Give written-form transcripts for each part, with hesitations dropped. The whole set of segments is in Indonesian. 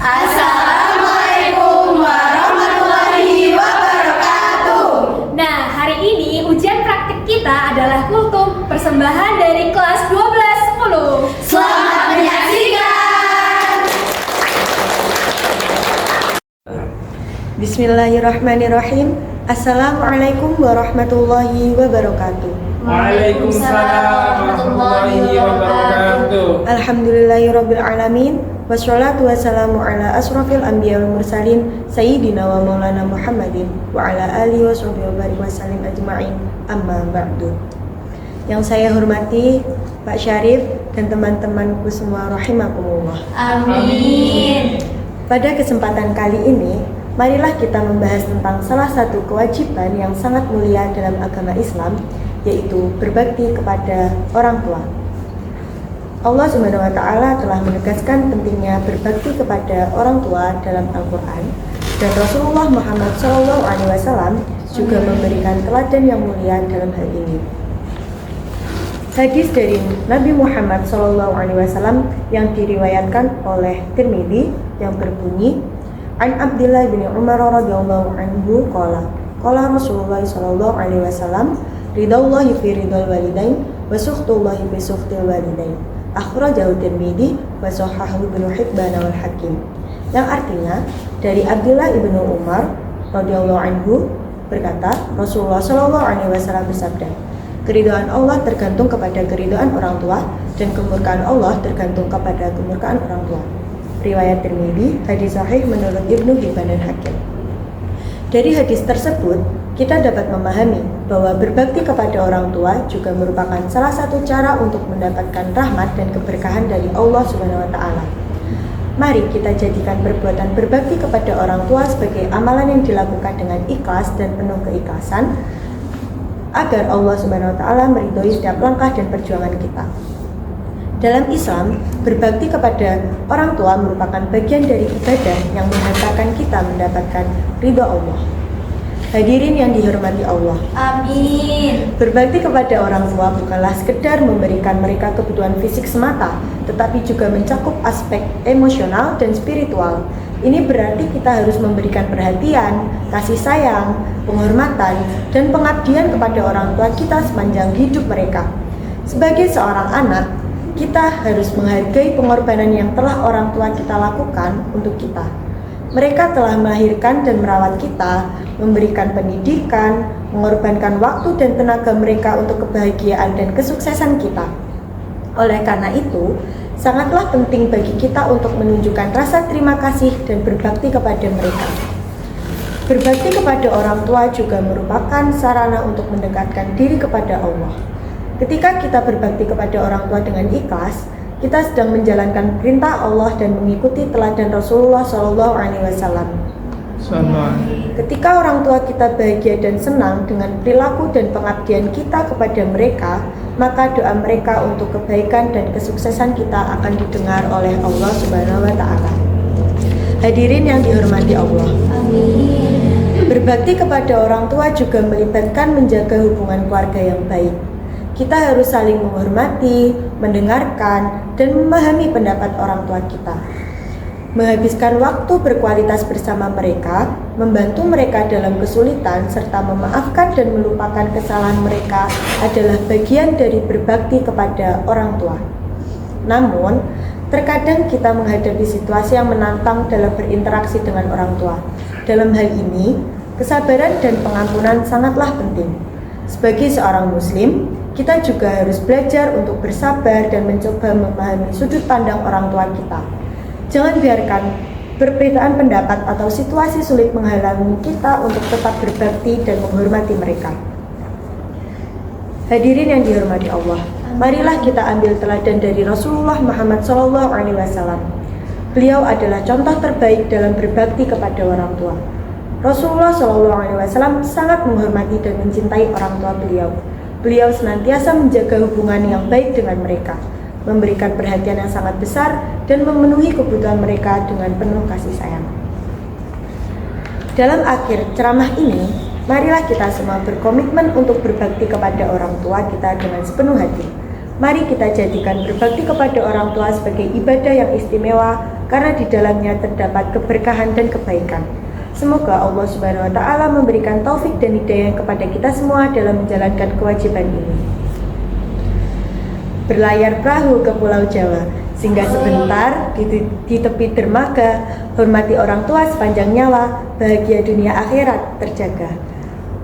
Assalamualaikum warahmatullahi wabarakatuh. Nah, hari ini ujian praktik kita adalah kultum persembahan dari kelas 12-10. Selamat menyaksikan. Bismillahirrahmanirrahim. Assalamualaikum warahmatullahi wabarakatuh. Waalaikumsalam warahmatullahi wabarakatuh. Alhamdulillahirabbil alamin. Wassalatu wassalamu ala asrofil anbiya wal mursalin sayyidina wa maulana Muhammadin wa ala alihi washabihi wa barik wasallim ajma'in. Amma ba'du. Yang saya hormati Pak Syarif dan teman-temanku semua rahimakumullah. Amin. Pada kesempatan kali ini, marilah kita membahas tentang salah satu kewajiban yang sangat mulia dalam agama Islam, yaitu berbakti kepada orang tua. Allah Subhanahu wa Ta'ala telah menegaskan pentingnya berbakti kepada orang tua dalam Al-Quran, dan Rasulullah Muhammad SAW juga memberikan teladan yang mulia dalam hal ini. Hadis dari Nabi Muhammad SAW yang diriwayatkan oleh Tirmidzi yang berbunyi, An Abdillah bin Umar radhiyallahu anhu qala Rasulullah sallallahu alaihi wasallam, ridallahi fi ridal walidain wa sukhtullahi fi sukhtil walidain. Akhrajahu Tirmidzi wa sahahahu Ibnu Hibban wal Hakim. Yang artinya, dari Abdullah ibnu Umar radhiyallahu anhu berkata, Rasulullah sallallahu alaihi wasallam bersabda, keridhaan Allah tergantung kepada keridhaan orang tua, dan kemurkaan Allah tergantung kepada kemurkaan orang tua. Riwayat Tirmidzi, hadis sahih menurut Ibnu Hibban dan Hakim. Dari hadis tersebut, kita dapat memahami bahwa berbakti kepada orang tua juga merupakan salah satu cara untuk mendapatkan rahmat dan keberkahan dari Allah Subhanahu wa Ta'ala. Mari kita jadikan perbuatan berbakti kepada orang tua sebagai amalan yang dilakukan dengan ikhlas dan penuh keikhlasan, agar Allah Subhanahu wa Ta'ala meridhoi setiap langkah dan perjuangan kita. Dalam Islam, berbakti kepada orang tua merupakan bagian dari ibadah yang menghantarkan kita mendapatkan ridha Allah. Hadirin yang dihormati Allah. Amin. Berbakti kepada orang tua bukanlah sekedar memberikan mereka kebutuhan fisik semata, tetapi juga mencakup aspek emosional dan spiritual. Ini berarti kita harus memberikan perhatian, kasih sayang, penghormatan, dan pengabdian kepada orang tua kita sepanjang hidup mereka. Sebagai seorang anak, kita harus menghargai pengorbanan yang telah orang tua kita lakukan untuk kita. Mereka telah melahirkan dan merawat kita, memberikan pendidikan, mengorbankan waktu dan tenaga mereka untuk kebahagiaan dan kesuksesan kita. Oleh karena itu, sangatlah penting bagi kita untuk menunjukkan rasa terima kasih dan berbakti kepada mereka. Berbakti kepada orang tua juga merupakan sarana untuk mendekatkan diri kepada Allah. Ketika kita berbakti kepada orang tua dengan ikhlas, kita sedang menjalankan perintah Allah dan mengikuti teladan Rasulullah SAW. Ketika orang tua kita bahagia dan senang dengan perilaku dan pengabdian kita kepada mereka, maka doa mereka untuk kebaikan dan kesuksesan kita akan didengar oleh Allah Subhanahu wa Ta'ala. Hadirin yang dihormati Allah. Amin. Berbakti kepada orang tua juga melibatkan menjaga hubungan keluarga yang baik. Kita harus saling menghormati, mendengarkan, dan memahami pendapat orang tua kita. Menghabiskan waktu berkualitas bersama mereka, membantu mereka dalam kesulitan, serta memaafkan dan melupakan kesalahan mereka adalah bagian dari berbakti kepada orang tua. Namun, terkadang kita menghadapi situasi yang menantang dalam berinteraksi dengan orang tua. Dalam hal ini, kesabaran dan pengampunan sangatlah penting. Sebagai seorang muslim, kita juga harus belajar untuk bersabar dan mencoba memahami sudut pandang orang tua kita. Jangan biarkan perbedaan pendapat atau situasi sulit menghalangi kita untuk tetap berbakti dan menghormati mereka. Hadirin yang dihormati Allah, marilah kita ambil teladan dari Rasulullah Muhammad SAW. Beliau adalah contoh terbaik dalam berbakti kepada orang tua. Rasulullah SAW sangat menghormati dan mencintai orang tua beliau. Beliau senantiasa menjaga hubungan yang baik dengan mereka, memberikan perhatian yang sangat besar, dan memenuhi kebutuhan mereka dengan penuh kasih sayang. Dalam akhir ceramah ini, marilah kita semua berkomitmen untuk berbakti kepada orang tua kita dengan sepenuh hati. Mari kita jadikan berbakti kepada orang tua sebagai ibadah yang istimewa, karena di dalamnya terdapat keberkahan dan kebaikan. Semoga Allah Subhanahu wa taala memberikan taufik dan hidayah kepada kita semua dalam menjalankan kewajiban ini. Berlayar perahu ke Pulau Jawa, singgah sebentar di tepi dermaga, hormati orang tua sepanjang nyawa, bahagia dunia akhirat terjaga.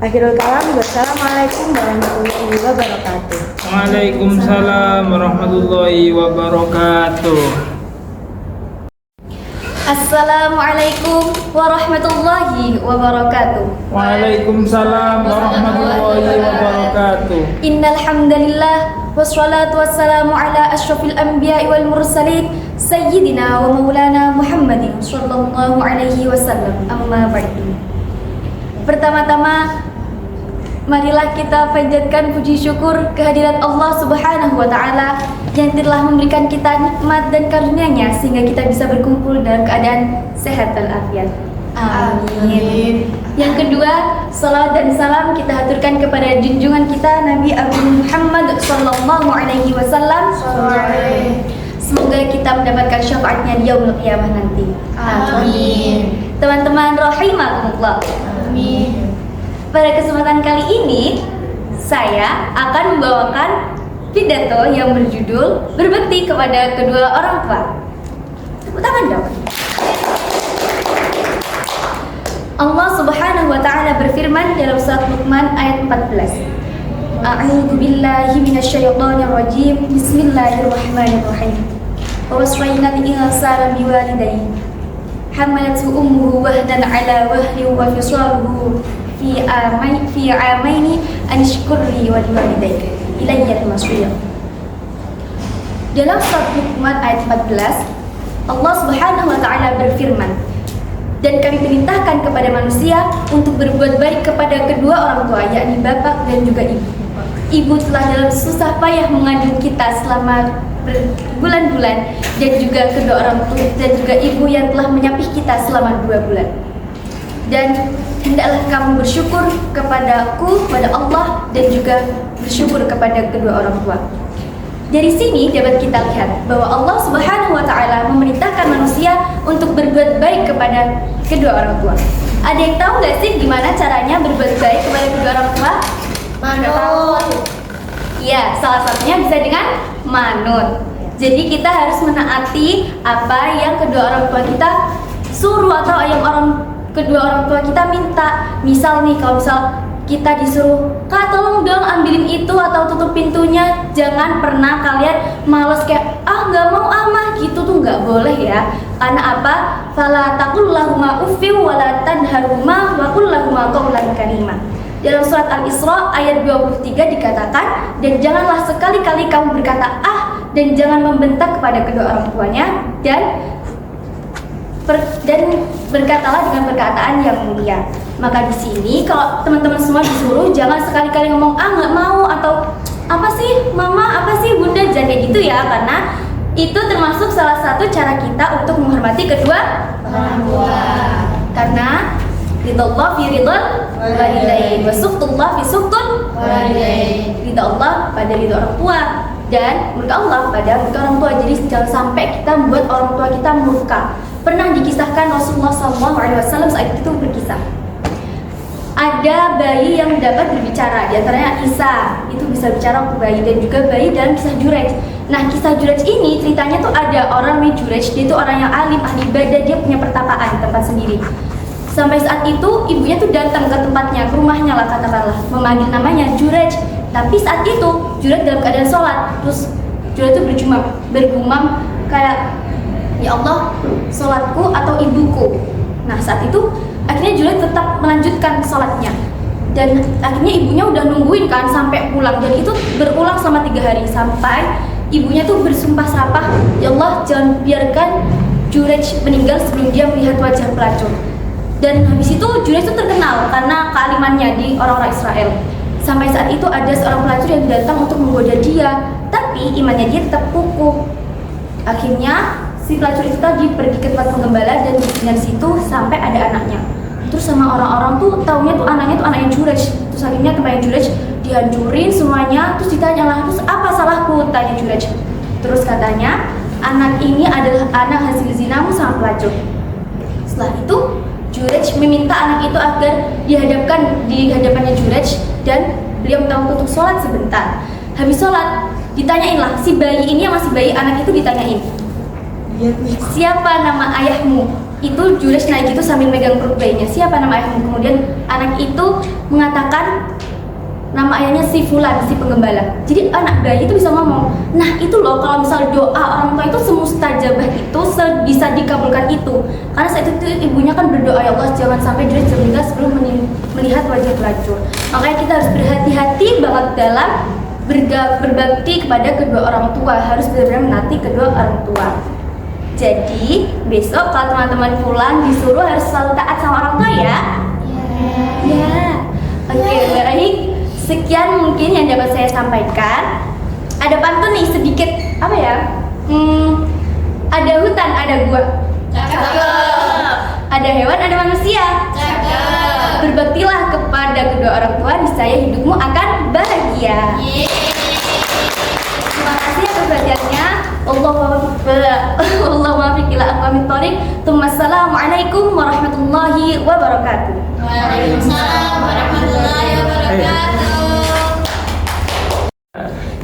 Akhirul kalam, wassalamualaikum warahmatullahi wabarakatuh. Waalaikumsalam warahmatullahi wabarakatuh. Assalamualaikum warahmatullahi wabarakatuh. Waalaikumsalam warahmatullahi wabarakatuh. Innal hamdalillah wassalatu wassalamu ala asyrafil anbiya'i wal mursalin sayyidina wa maulana Muhammadin sallallahu alaihi wasallam. Amma ba'du. Pertama-tama, marilah kita panjatkan puji syukur kehadirat Allah Subhanahu wa taala yang telah memberikan kita nikmat dan karunia-Nya sehingga kita bisa berkumpul dalam keadaan sehat walafiat. Amin. Yang kedua, salat dan salam kita haturkan kepada junjungan kita Nabi Agung Muhammad sallallahu alaihi wasallam. Semoga kita mendapatkan syafaatnya di yaumul qiyamah nanti. Amin. Teman-teman rahimakumullah. Amin. Pada kesempatan kali ini, saya akan membawakan pidato yang berjudul Berbakti kepada kedua orang tua. Tepuk tangan dong. Allah Subhanahu wa taala berfirman dalam surat Luqman ayat 14. A'udzu billahi minasyaitonir rajim. Bismillahirrahmanirrahim. Wa wasaynal insana biwalidayhi hamalathu ummuhu wahnan 'ala wahnin wa fisaluhu fi amaini an sykurli wa liwalidayka ilayya al-masir. Dalam surat Luqman ayat 14, Allah Subhanahu wa taala berfirman, dan kami perintahkan kepada manusia untuk berbuat baik kepada kedua orang tua, yakni bapak dan juga ibu. Ibu telah dalam susah payah mengandung kita selama berbulan-bulan, dan juga kedua orang tua dan juga ibu yang telah menyapih kita selama 2 bulan. Dan hendaklah kamu bersyukur kepadaku, kepada Allah, dan juga bersyukur kepada kedua orang tua. Dari sini dapat kita lihat bahwa Allah Subhanahu wa taala memerintahkan manusia untuk berbuat baik kepada kedua orang tua. Ada yang tahu nggak sih gimana caranya berbuat baik kepada kedua orang tua? Manut. Iya, salah satunya bisa dengan manut. Jadi kita harus menaati apa yang kedua orang tua kita suruh atau yang kedua orang tua kita minta. Misal nih, kalau misal kita disuruh, "Kak, tolong dong ambilin itu atau tutup pintunya." Jangan pernah kalian males kayak, "Nggak mau mah," gitu tuh nggak boleh ya. Karena apa? Fala taqul lahuma uffin wa la tanharhuma wa qul lahuma qawlan karima. Dalam surat Al-Isra ayat 23 dikatakan, dan janganlah sekali-kali kamu berkata dan jangan membentak kepada kedua orang tuanya, dan berkatalah dengan perkataan yang mulia. Maka di sini kalau teman-teman semua disuruh, jangan sekali-kali ngomong nggak mau atau apa sih mama, apa sih bunda, jangan kayak gitu ya, karena itu termasuk salah satu cara kita untuk menghormati kedua Orang tua. karena ridallah fi ridal walidain wa suhtullah fi suhtun Walidain. ridha Allah pada ridha orang tua dan murka Allah pada murka orang tua. Jadi jangan sampai kita membuat orang tua kita murka. Pernah dikisahkan Rasulullah SAW saat itu berkisah, ada bayi yang dapat berbicara, diantaranya Isa, itu bisa bicara untuk bayi, dan juga bayi dalam kisah Jurej. Nah, kisah Jurej ini ceritanya tuh ada orang namanya Jurej, dia itu orang yang alim, ahli ibadah, dia punya pertapaan, tempat sendiri. Sampai saat itu ibunya tuh datang ke tempatnya, ke rumahnya lah katakanlah, memanggil namanya Jurej. Tapi saat itu Jurej dalam keadaan sholat, terus Jurej tuh bergumam kayak, "Ya Allah, sholatku atau ibuku?" Nah, saat itu akhirnya Jurej tetap melanjutkan sholatnya, dan akhirnya ibunya udah nungguin kan sampai pulang, dan itu berulang selama 3 hari sampai ibunya tuh bersumpah serapah, "Ya Allah, jangan biarkan Jurej meninggal sebelum dia melihat wajah pelacur." Dan habis itu Jurej itu terkenal karena kealimannya di orang-orang Israel. Sampai saat itu ada seorang pelacur yang datang untuk menggoda dia, tapi imannya dia tetap kukuh. Akhirnya si pelacur itu tadi pergi ke tempat penggembala, dan dengan situ sampai ada anaknya. Terus sama orang-orang tuh taunya tuh anaknya Jurej. Terus akhirnya tempatnya Jurej dihancurin semuanya. Terus ditanya lah, "Terus apa salahku?" tanya Jurej. Terus katanya, anak ini adalah anak hasil zinamu sama pelacur. Setelah itu Jurej meminta anak itu agar dihadapkan di hadapannya Jurej dan beliau minta untuk sholat sebentar. Habis sholat ditanyainlah si bayi ini yang masih bayi, anak itu ditanyain, siapa nama ayahmu? Itu Jurej naik itu sambil megang perut bayinya, siapa nama ayahmu? Kemudian anak itu mengatakan nama ayahnya si Fulan, si penggembala. Jadi anak bayi itu bisa ngomong, nah itu loh kalau misal doa orang tua itu semustajabah itu, bisa dikabulkan itu. Karena saat itu ibunya kan berdoa, ya Allah jangan sampai Jurej meninggal sebelum melihat wajah pelacur. Makanya kita harus berhati-hati banget dalam berbakti kepada kedua orang tua, harus benar-benar menaati kedua orang tua. Jadi besok kalau teman-teman pulang disuruh harus selalu taat sama orang tua ya. Ya. Oke, baik. Sekian mungkin yang dapat saya sampaikan. Ada pantun nih sedikit, apa ya? Ada hutan, ada gua. Cakep. Ada hewan, ada manusia. Cakep. Berbaktilah kepada kedua orang tua, niscaya hidupmu akan bahagia. Terima kasih atas perhatiannya. Allahumma wafiq ila aqwamit thoriq. Assalamualaikum warahmatullahi wabarakatuh. Waalaikumsalam warahmatullahi wabarakatuh.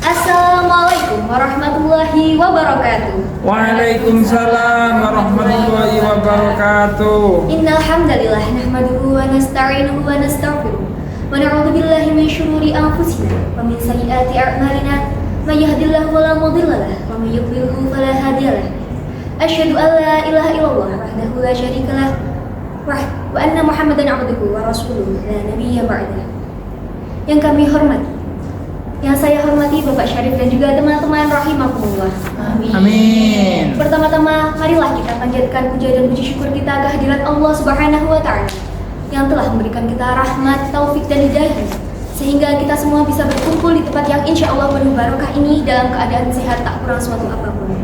Assalamualaikum warahmatullahi wabarakatuh. Waalaikumsalam warahmatullahi wabarakatuh. Innal hamdalillah nahmaduhu wa nasta'inuhu wa nastaghfiruh wa na'udzu billahi min syururi anfusina wa min sayyiati a'malina. May yahdihillahu fala mudilla lahu wa may yudlilhu fala hadiya lahu. Asyhadu an la ilaha illallah wahdahu la syarika lahu wa anna Muhammadan 'abduhu wa rasuluhu la nabiyya ba'dahu. Yang kami hormati, yang saya hormati Bapak Syarif dan juga teman-teman rahimakumullah. Amin. Pertama-tama marilah kita panjatkan puja dan puji syukur kita kehadirat Allah Subhanahu wa taala yang telah memberikan kita rahmat, taufik dan hidayah sehingga kita semua bisa berkumpul di tempat yang insya Allah penuh barokah ini dalam keadaan sehat tak kurang suatu apapun.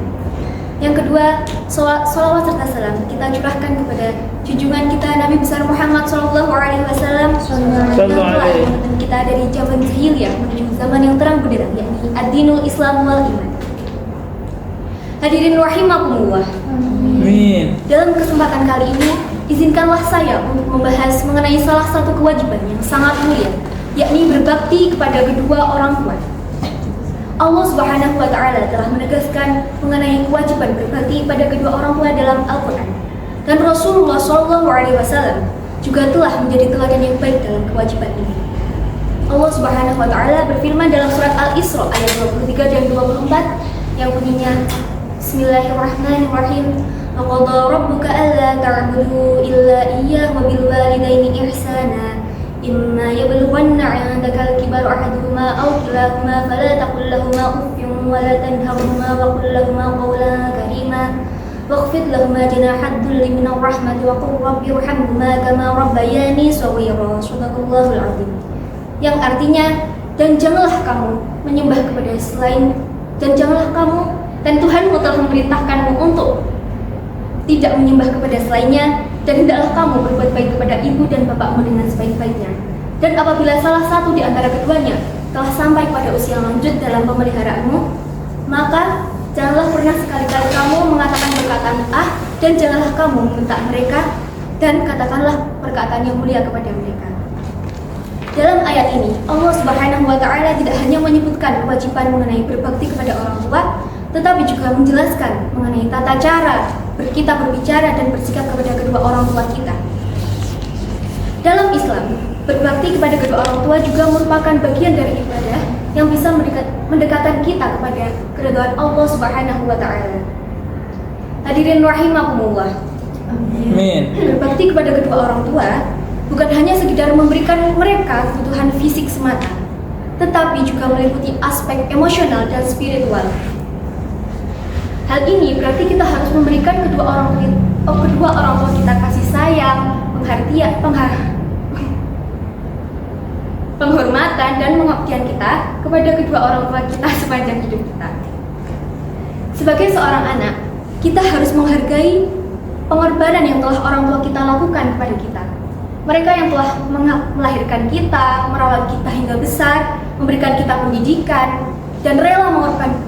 Yang kedua, salawat serta salam kita curahkan kepada junjungan kita Nabi besar Muhammad SAW yang telah menuntun kita dari zaman jahiliyah menuju zaman yang terang benderang, yakni ad-dinul Islam wal iman. Hadirin rahimakumullah. Amin. Dalam kesempatan kali ini, izinkanlah saya untuk membahas mengenai salah satu kewajiban yang sangat mulia, yakni berbakti kepada kedua orang tua. Allah Subhanahu wa taala telah menegaskan mengenai kewajiban berbakti pada kedua orang tua dalam Al-Qur'an. Dan Rasulullah SAW juga telah menjadi teladan yang baik dalam kewajiban ini. Allah Subhanahu wa taala berfirman dalam surat Al-Isra ayat 23 dan 24 yang bunyinya Bismillahirrahmanirrahim. Wa qada rabbuka alla ta'budu illa iyyahu wa bil walidaini ihsana. Imma yablughanna 'indaka al-kibara ahaduhuma aw kilahuma fala taqul lahumā uffin wa la tanharhumā wa qul lahumā qawlan karīmā wakhfid lahumā janāha ad-dhulli min ar-rahmati wa qul rabbi irhamhumā kamā rabbayānī shaghīrā. Shadaqallahul 'azim. Yang artinya, dan janganlah kamu menyembah kepada selain, dan janganlah kamu dan Tuhanmu telah memerintahkanmu untuk tidak menyembah kepada selainnya, dan hendaklah kamu berbuat baik kepada ibu dan bapakmu dengan sebaik-baiknya. Dan apabila salah satu di antara keduanya telah sampai pada usia lanjut dalam pemeliharaanmu, maka janganlah pernah sekali-kali kamu mengatakan perkataan dan janganlah kamu membentak mereka, dan katakanlah perkataan yang mulia kepada mereka. Dalam ayat ini, Allah Subhanahu wa taala tidak hanya menyebutkan kewajiban mengenai berbakti kepada orang tua, tetapi juga menjelaskan mengenai tata cara kita berbicara dan bersikap kepada kedua orang tua kita. Dalam Islam, berbakti kepada kedua orang tua juga merupakan bagian dari ibadah yang bisa mendekatkan kita kepada keridhaan Allah Subhanahu wa taala. Hadirin rahimakumullah. Amin. Berbakti kepada kedua orang tua bukan hanya sekedar memberikan mereka kebutuhan fisik semata, tetapi juga meliputi aspek emosional dan spiritual. Hal ini berarti kita harus memberikan kedua orang tua kita kasih sayang, penghormatan dan pengabdian kita kepada kedua orang tua kita sepanjang hidup kita. Sebagai seorang anak, kita harus menghargai pengorbanan yang telah orang tua kita lakukan kepada kita. Mereka yang telah melahirkan kita, merawat kita hingga besar, memberikan kita pendidikan, dan rela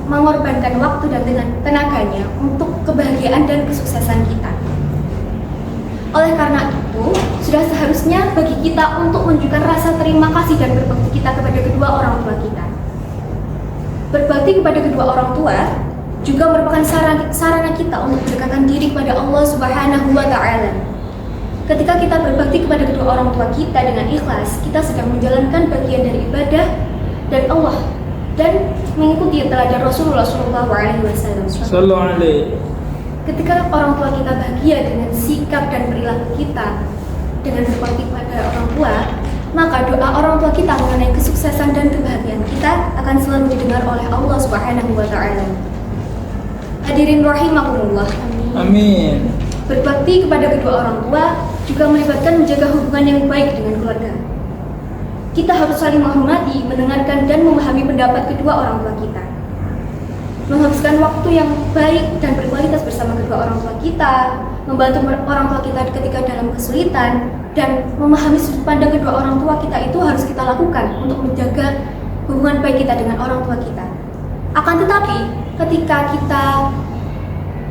mengorbankan waktu dan tenaganya untuk kebahagiaan dan kesuksesan kita. Oleh karena itu, sudah seharusnya bagi kita untuk menunjukkan rasa terima kasih dan berbakti kita kepada kedua orang tua kita. Berbakti kepada kedua orang tua juga merupakan sarana kita untuk mendekatkan diri kepada Allah Subhanahu wa Ta'ala. Ketika kita berbakti kepada kedua orang tua kita dengan ikhlas, kita sedang menjalankan bagian dari ibadah dan Allah dan mengikuti teladan Rasulullah SAW. Sallallahu alaihi. Ketika orang tua kita bahagia dengan sikap dan perilaku kita dengan berbakti kepada orang tua, maka doa orang tua kita mengenai kesuksesan dan kebahagiaan kita akan selalu didengar oleh Allah Subhanahu wa Ta'ala. Hadirin rahimakumullah. Amin. Berbakti kepada kedua orang tua juga melibatkan menjaga hubungan yang baik dengan keluarga. Kita harus saling menghormati, mendengarkan dan memahami pendapat kedua orang tua kita. Menghabiskan waktu yang baik dan berkualitas bersama kedua orang tua kita, membantu orang tua kita ketika dalam kesulitan, dan memahami sudut pandang kedua orang tua kita itu harus kita lakukan untuk menjaga hubungan baik kita dengan orang tua kita. Akan tetapi, ketika kita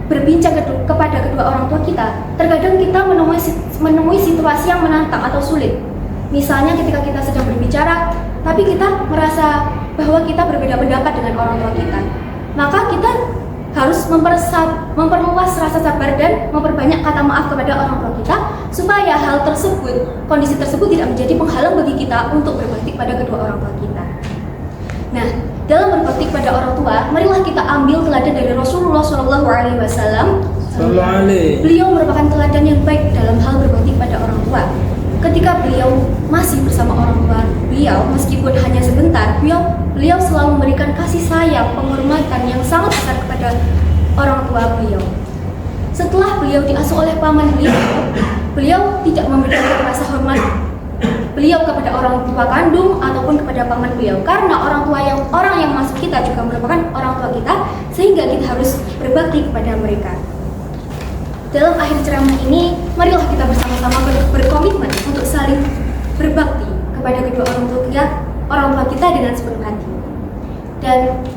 berbincang kepada kedua orang tua kita, terkadang kita menemui situasi yang menantang atau sulit. Misalnya ketika kita sedang berbicara, tapi kita merasa bahwa kita berbeda pendapat dengan orang tua kita. Maka kita harus memperluas rasa sabar dan memperbanyak kata maaf kepada orang tua kita supaya hal tersebut, kondisi tersebut tidak menjadi penghalang bagi kita untuk berbakti pada kedua orang tua kita. Nah, dalam berbakti kepada orang tua, marilah kita ambil teladan dari Rasulullah SAW. Beliau merupakan teladan yang baik dalam hal berbakti pada orang tua. Ketika beliau masih bersama orang tua beliau, meskipun hanya sebentar, beliau selalu memberikan kasih sayang, penghormatan yang sangat besar kepada orang tua beliau. Setelah beliau diasuh oleh paman beliau tidak memberikan rasa hormat beliau kepada orang tua kandung ataupun kepada paman beliau, karena orang yang masuk kita juga merupakan orang tua kita, sehingga kita harus berbakti kepada mereka. Dalam akhir ceramah ini, marilah kita bersama-sama berkomitmen untuk saling berbakti kepada kedua orang tua kita dengan sepenuh hati. Dan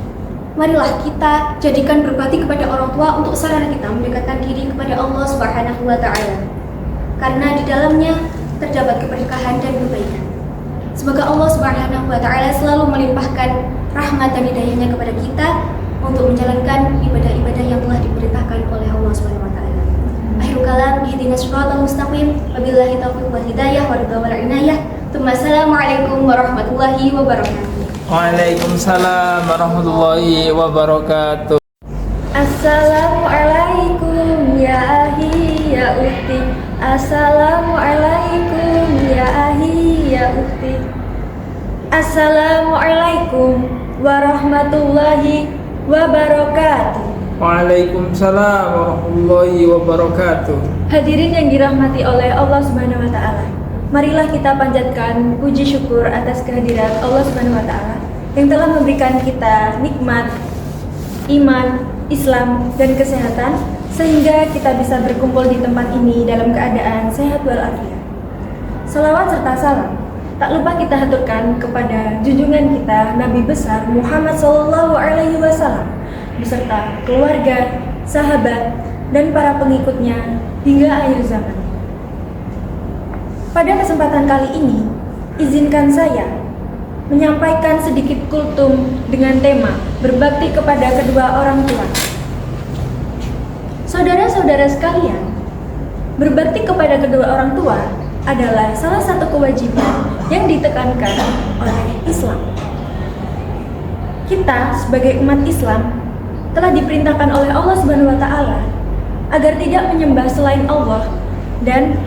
marilah kita jadikan berbakti kepada orang tua untuk sarana kita mendekatkan diri kepada Allah Subhanahu wa Ta'ala, karena di dalamnya terdapat keberkahan dan kebaikan. Semoga Allah Subhanahu wa Ta'ala selalu melimpahkan rahmat dan hidayahnya kepada kita untuk menjalankan ibadah-ibadah yang telah diperintahkan oleh Allah Subhanahu wa Ta'ala. Akhirul kalam, ihdinas siratal mustaqim, wabillahi taufiq wal hidayah wa ridha wal inayah. Assalamualaikum warahmatullahi wabarakatuh. Waalaikumsalam warahmatullahi wabarakatuh. Assalamualaikum ya ahi ya ukhti. Assalamualaikum ya ahi ya ukhti. Assalamualaikum warahmatullahi wabarakatuh. Waalaikumsalam warahmatullahi wabarakatuh. Hadirin yang dirahmati oleh Allah Subhanahu wa Ta'ala, marilah kita panjatkan puji syukur atas kehadiran Allah Subhanahu wa Ta'ala yang telah memberikan kita nikmat iman, Islam, dan kesehatan, sehingga kita bisa berkumpul di tempat ini dalam keadaan sehat walafiat. Salawat serta salam tak lupa kita haturkan kepada junjungan kita Nabi besar Muhammad SAW beserta keluarga, sahabat, dan para pengikutnya hingga akhir zaman. Pada kesempatan kali ini, izinkan saya menyampaikan sedikit kultum dengan tema berbakti kepada kedua orang tua. Saudara-saudara sekalian, berbakti kepada kedua orang tua adalah salah satu kewajiban yang ditekankan oleh Islam. Kita sebagai umat Islam telah diperintahkan oleh Allah Subhanahu wa Ta'ala agar tidak menyembah selain Allah dan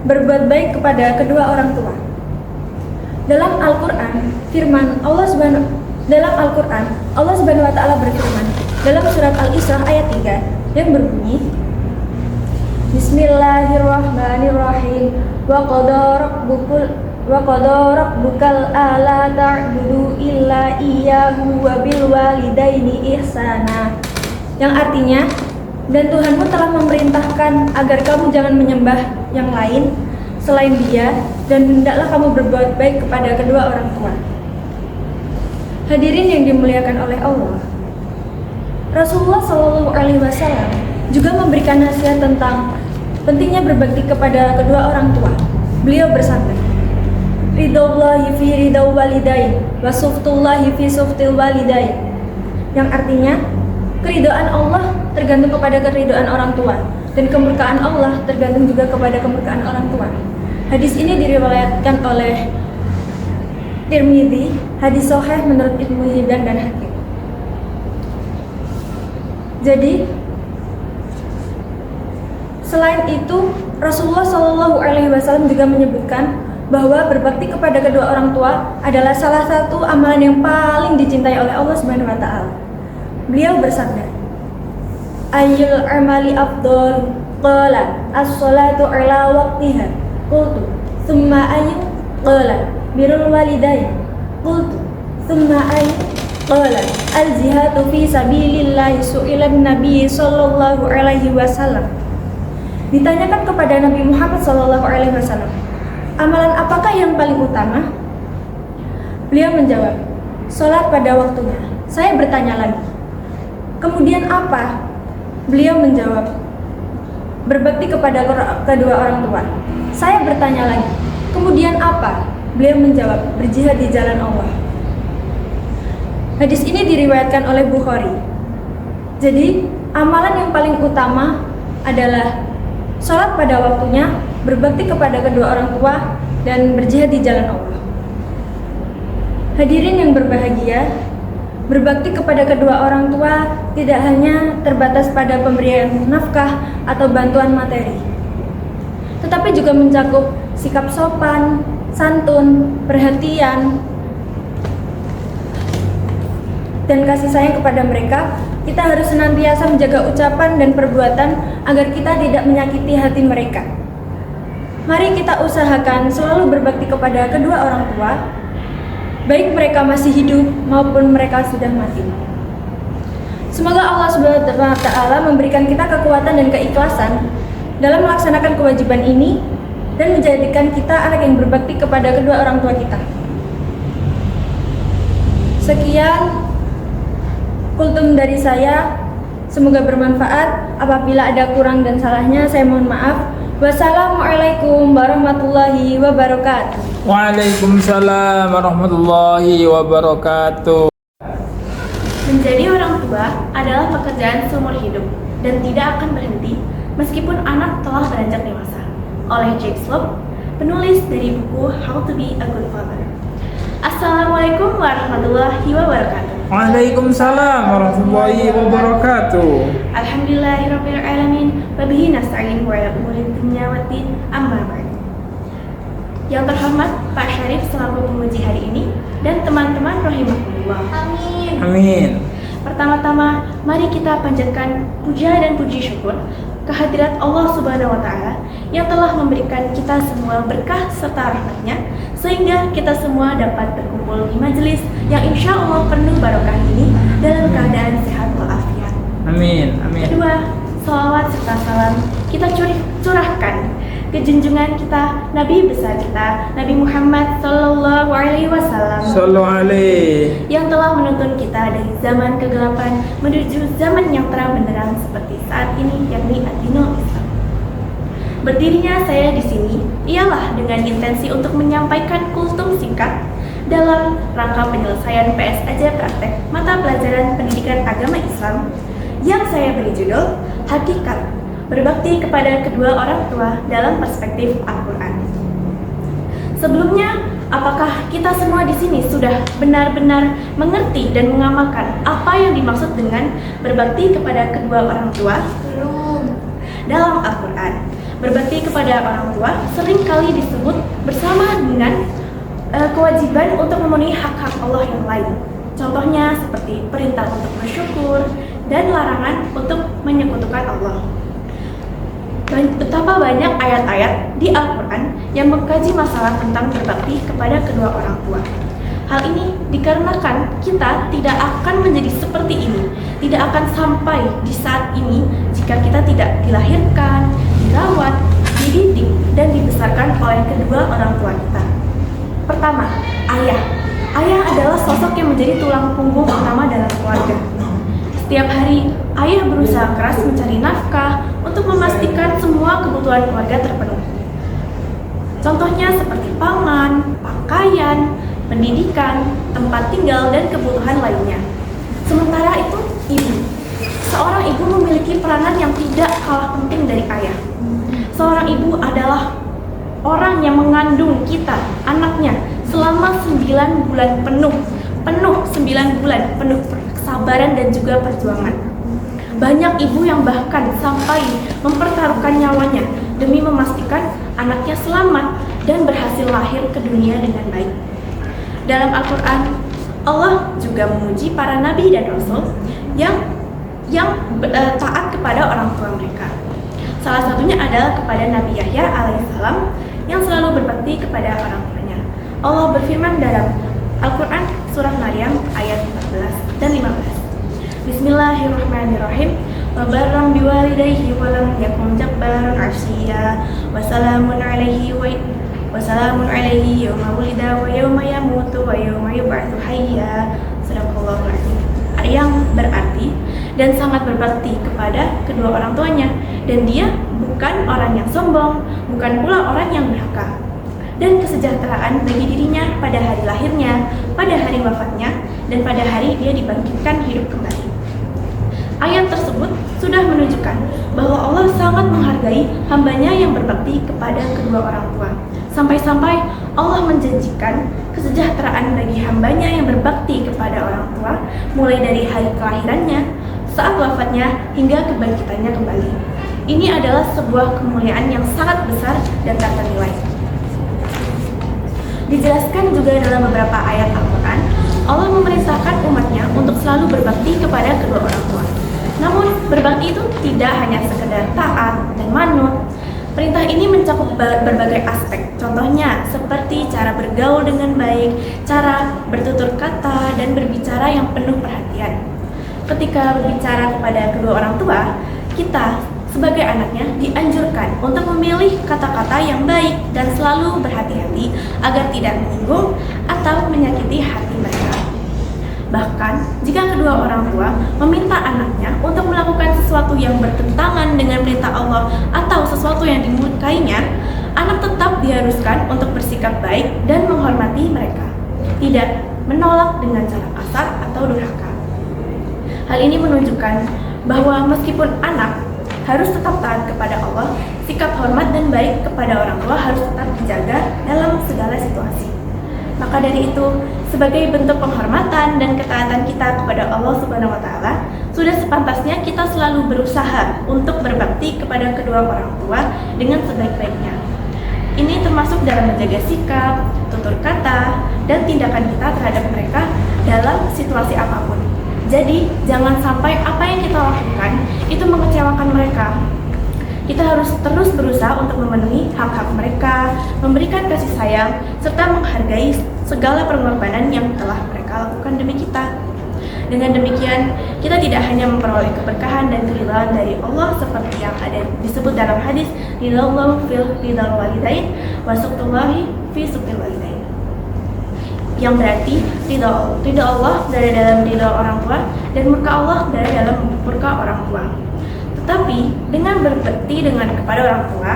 berbuat baik kepada kedua orang tua. Dalam Al-Qur'an, Allah Subhanahu wa Ta'ala berfirman dalam surat Al-Isra ayat 3 yang berbunyi, Bismillahirrahmanirrahim. Wa qadara rabbukal alla ta'budu illa iyyahu wa bil walidaini ihsana. Yang artinya, dan Tuhanmu telah memerintahkan agar kamu jangan menyembah yang lain selain Dia, dan hendaklah kamu berbuat baik kepada kedua orang tua. Hadirin yang dimuliakan oleh Allah, Rasulullah SAW juga memberikan nasihat tentang pentingnya berbakti kepada kedua orang tua. Beliau bersabda, "Ridwallahi fi ridau walidain, wa suftullahi fi suftil walidain." Yang artinya, keridhaan Allah tergantung kepada keridhaan orang tua, dan kemurkaan Allah tergantung juga kepada kemurkaan orang tua. Hadis ini diriwayatkan oleh Tirmidzi, hadis sahih menurut Ibnu Hibban dan Hakim. Jadi, selain itu Rasulullah SAW juga menyebutkan bahwa berbakti kepada kedua orang tua adalah salah satu amalan yang paling dicintai oleh Allah Subhanahu wa taala. Beliau bersabda, "Ayyul amali afdal?" Qala, "As-salatu ala waqtiha." Qultu, "Tsumma ayyu?" Qala, "Birrul walidain." Qultu, "Tsumma ayyu?" Qala, "Al-jihadu fi sabilillah." Su'ilan Nabi sallallahu alaihi wasallam. Ditanyakan kepada Nabi Muhammad sallallahu alaihi wasallam, amalan apakah yang paling utama? Beliau menjawab, "Salat pada waktunya." Saya bertanya lagi, "Kemudian apa?" Beliau menjawab, "Berbakti kepada kedua orang tua." Saya bertanya lagi, "Kemudian apa?" Beliau menjawab, "Berjihad di jalan Allah." Hadis ini diriwayatkan oleh Bukhari. Jadi, amalan yang paling utama adalah sholat pada waktunya, berbakti kepada kedua orang tua, dan berjihad di jalan Allah. Hadirin yang berbahagia, berbakti kepada kedua orang tua tidak hanya terbatas pada pemberian nafkah atau bantuan materi, tetapi juga mencakup sikap sopan, santun, perhatian, dan kasih sayang kepada mereka. Kita harus senantiasa menjaga ucapan dan perbuatan agar kita tidak menyakiti hati mereka. Mari kita usahakan selalu berbakti kepada kedua orang tua, baik mereka masih hidup maupun mereka sudah mati. Semoga Allah Subhanahu wa taala memberikan kita kekuatan dan keikhlasan dalam melaksanakan kewajiban ini dan menjadikan kita anak yang berbakti kepada kedua orang tua kita. Sekian kultum dari saya, semoga bermanfaat. Apabila ada kurang dan salahnya, saya mohon maaf. Wassalamualaikum warahmatullahi wabarakatuh. Waalaikumsalam warahmatullahi wabarakatuh. Menjadi orang tua adalah pekerjaan seumur hidup dan tidak akan berhenti meskipun anak telah beranjak dewasa. Oleh Jake Slope, penulis dari buku How to Be a Good Father. Assalamualaikum warahmatullahi wabarakatuh. Waalaikumsalam warahmatullahi wabarakatuh. Alhamdulillahirabbil alamin wa bihi nasta'in wa ala umuri dunya waddin amma ba'd. Yang terhormat Pak Syarif selaku penguji hari ini dan teman-teman rahimakumullah. Amin. Amin. Pertama-tama, mari kita panjatkan puja dan puji syukur kehadirat Allah Subhanahu wa taala yang telah memberikan kita semua berkah serta rahmatnya sehingga kita semua dapat berkumpul di majelis yang insya Allah penuh barokah ini dalam keadaan sehat walafiat. Amin. Amin. Kedua, salawat serta salam kita curahkan ke junjungan kita, Nabi besar kita, Nabi Muhammad Sallallahu Alaihi Wasallam, Sallu alaihi, yang telah menuntun kita dari zaman kegelapan menuju zaman yang terang benderang seperti saat ini, yakni ad-dinul Islam. Berdirinya saya di sini ialah dengan intensi untuk menyampaikan kultum singkat dalam rangka penyelesaian PSAJ praktek mata pelajaran pendidikan agama Islam yang saya beri judul Hakikat Berbakti kepada kedua orang tua dalam perspektif Al-Quran. Sebelumnya, apakah kita semua di sini sudah benar-benar mengerti dan mengamalkan apa yang dimaksud dengan berbakti kepada kedua orang tua? Belum. Dalam Al-Quran, berbakti kepada orang tua seringkali disebut bersama dengan kewajiban untuk memenuhi hak-hak Allah yang lain. Contohnya seperti perintah untuk bersyukur dan larangan untuk menyekutukan Allah. Betapa banyak ayat-ayat di Al-Quran yang mengkaji masalah tentang berbakti kepada kedua orang tua. Hal ini dikarenakan kita tidak akan menjadi seperti ini, tidak akan sampai di saat ini jika kita tidak dilahirkan, dirawat, dididik, dan dibesarkan oleh kedua orang tua kita. Pertama, ayah. Ayah adalah sosok yang menjadi tulang punggung utama dalam keluarga. Setiap hari, ayah berusaha keras mencari nafkah untuk memastikan semua kebutuhan keluarga terpenuhi. Contohnya seperti pangan, pakaian, pendidikan, tempat tinggal, dan kebutuhan lainnya. Sementara itu, ibu. Seorang ibu memiliki peranan yang tidak kalah penting dari ayah. Seorang ibu adalah orang yang mengandung kita, anaknya, selama 9 bulan penuh 9 bulan penuh kesabaran dan juga perjuangan. Banyak ibu yang bahkan sampai mempertaruhkan nyawanya demi memastikan anaknya selamat dan berhasil lahir ke dunia dengan baik. Dalam Al-Quran, Allah juga memuji para nabi dan rasul yang taat kepada orang tua mereka. Salah satunya adalah kepada Nabi Yahya alaihissalam yang selalu berbakti kepada orang tuanya. Allah berfirman dalam Al-Quran surah Maryam ayat 14 dan 15. Bismillahirrahmanirrahim. Wa barram biwalidayhi wa lam yakun jabbaran 'asiyya wa salamun 'alaihi yawma wulida wa yawma yamutu wa yawma yub'atsu hayya. Sadaqallahul 'azim. Yang berarti dan sangat berbakti kepada kedua orang tuanya, dan dia bukan orang yang sombong, bukan pula orang yang durhaka. Dan kesejahteraan bagi dirinya pada hari lahirnya, pada hari wafatnya, dan pada hari dia dibangkitkan hidup kembali. Ayat tersebut sudah menunjukkan bahwa Allah sangat menghargai hambanya yang berbakti kepada kedua orang tua. Sampai-sampai Allah menjanjikan kesejahteraan bagi hambanya yang berbakti kepada orang tua, mulai dari hari kelahirannya, saat wafatnya, hingga kebangkitannya kembali. Ini adalah sebuah kemuliaan yang sangat besar dan tak ternilai. Dijelaskan juga dalam beberapa ayat Al-Quran, Allah memerintahkan umatnya untuk selalu berbakti kepada kedua orang tua. Namun, berbakti itu tidak hanya sekedar taat dan manut. Perintah ini mencakup berbagai aspek, contohnya seperti cara bergaul dengan baik, cara bertutur kata, dan berbicara yang penuh perhatian. Ketika berbicara kepada kedua orang tua, kita sebagai anaknya dianjurkan untuk memilih kata-kata yang baik dan selalu berhati-hati agar tidak menyinggung atau menyakiti hati mereka. Bahkan, jika kedua orang tua meminta anaknya untuk melakukan sesuatu yang bertentangan dengan perintah Allah atau sesuatu yang dimurkainya, anak tetap diharuskan untuk bersikap baik dan menghormati mereka, tidak menolak dengan cara kasar atau durhaka. Hal ini menunjukkan bahwa meskipun anak harus tetap taat kepada Allah, sikap hormat dan baik kepada orang tua harus tetap dijaga dalam segala situasi. Maka dari itu, sebagai bentuk penghormatan dan ketaatan kita kepada Allah Subhanahu wa Ta'ala, sudah sepantasnya kita selalu berusaha untuk berbakti kepada kedua orang tua dengan sebaik-baiknya. Ini termasuk dalam menjaga sikap, tutur kata, dan tindakan kita terhadap mereka dalam situasi apapun. Jadi, jangan sampai apa yang kita lakukan itu mengecewakan mereka. Kita harus terus berusaha untuk memenuhi hak-hak mereka, memberikan kasih sayang, serta menghargai segala pengorbanan yang telah mereka lakukan demi kita. Dengan demikian, kita tidak hanya memperoleh keberkahan dan keridhaan dari Allah seperti yang ada disebut dalam hadis, ridallahu fil ridal walidain wa suqtullahi fi suqtil walidain. Yang berarti ridha Allah berada dalam ridha orang tua dan murka Allah berada dalam murka orang tua. Tetapi dengan berbakti kepada orang tua,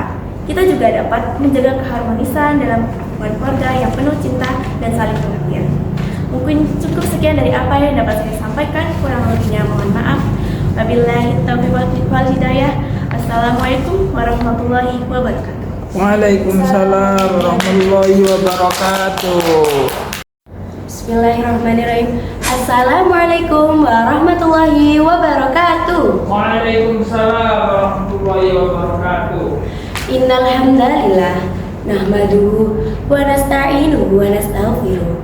kita juga dapat menjaga keharmonisan dalam hubungan keluarga yang penuh cinta dan saling pengertian. Mungkin cukup sekian dari apa yang dapat saya sampaikan, kurang lebihnya mohon maaf. Wabillahi taufiq wal hidayah. Assalamualaikum warahmatullahi wabarakatuh. Waalaikumsalam warahmatullahi wabarakatuh. Bismillahirrahmanirrahim. Assalamualaikum warahmatullahi wabarakatuh. Waalaikumsalam warahmatullahi wabarakatuh. Innal hamdalillah nahmaduhu wa nasta'inuhu wa nastaghfiruh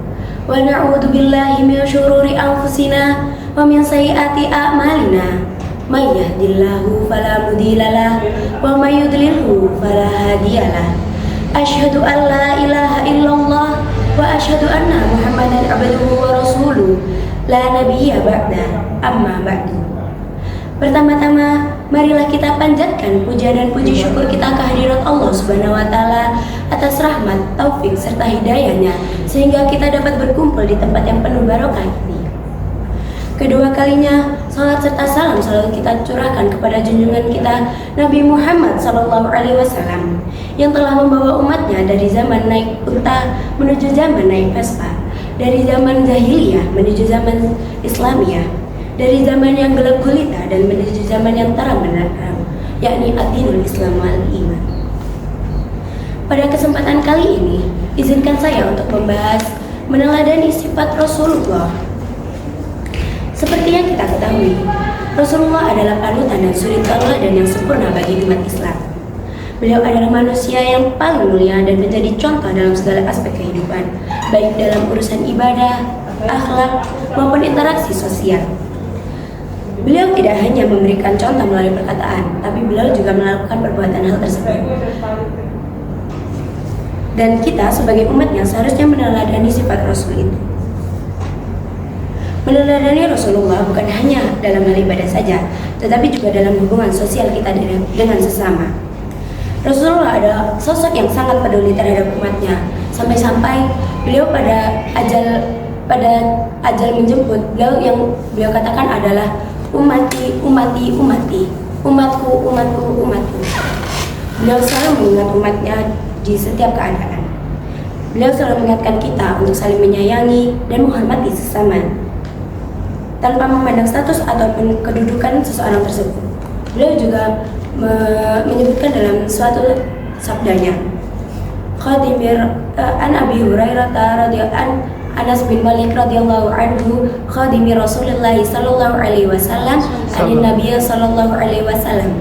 wa na'udzu billahi min syururi anfusina wa min sayyiati a'malina. May yahdihillahu fala mudhillalah wa may yudlilhu fala hadiyalah. Asyhadu an la ilaha illallah wa asyhadu anna Muhammadan abduhu wa rasuluh la nabiyya ba'da amma ba'du. Pertama-tama, marilah kita panjatkan puja dan puji syukur kita kehadirat Allah Subhanahu wa taala atas rahmat, taufik serta hidayahnya sehingga kita dapat berkumpul di tempat yang penuh barokah ini. Kedua kalinya, salat serta salam selalu kita curahkan kepada junjungan kita Nabi Muhammad SAW yang telah membawa umatnya dari zaman naik unta menuju zaman naik Vespa, dari zaman jahiliyah menuju zaman Islamiyah, dari zaman yang gelap gulita dan menuju zaman yang terang benderang, yakni ad-dinul Islam wal iman. Pada kesempatan kali ini, izinkan saya untuk membahas meneladani sifat Rasulullah. Seperti yang kita ketahui, Rasulullah adalah panutan dan suri tauladan yang sempurna bagi umat Islam. Beliau adalah manusia yang paling mulia dan menjadi contoh dalam segala aspek kehidupan, baik dalam urusan ibadah, akhlak, maupun interaksi sosial. Beliau tidak hanya memberikan contoh melalui perkataan, tapi beliau juga melakukan perbuatan hal tersebut. Dan kita sebagai umatnya seharusnya meneladani sifat Rasul itu. Meneladani Rasulullah bukan hanya dalam hal ibadah saja, tetapi juga dalam hubungan sosial kita dengan sesama. Rasulullah adalah sosok yang sangat peduli terhadap umatnya, sampai-sampai beliau pada ajal menjemput, beliau katakan adalah umati, umati, umati, umatku, umatku, umatku. Beliau selalu mengingat umatnya di setiap keadaan. Beliau selalu mengingatkan kita untuk saling menyayangi dan menghormati sesama, tanpa memandang status ataupun kedudukan seseorang tersebut. Beliau juga menyebutkan dalam suatu sabdanya, an Abi Hurairah radhiyallahu Anas bin Malik radhiyallahu anhu khadimi Rasulullah sallallahu alaihi wasallam an Nabiy sallallahu alaihi wasallam